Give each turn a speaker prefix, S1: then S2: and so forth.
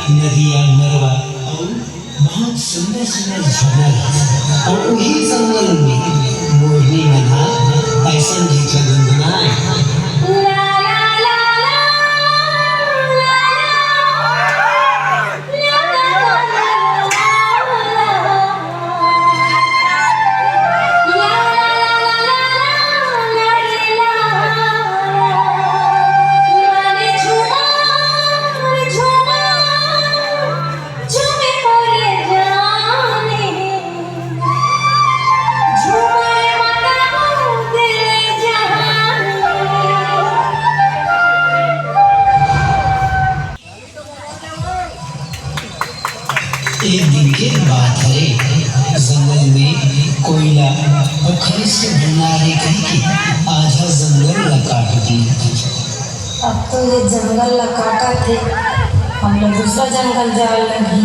S1: नदियां नरवा बहुत सुंदर सुंदर झरना है और वही जंगल में मोरनी बना ऐसा गीत गुनगुनाए। एक दिन की बात है, जंगल में कोयला और खनिज के भंडारे कहीं की आधा जंगल न काट दी।
S2: अब तो ये जंगल ला काटा थे, हम लोग दूसरा जंगल जाए लगी।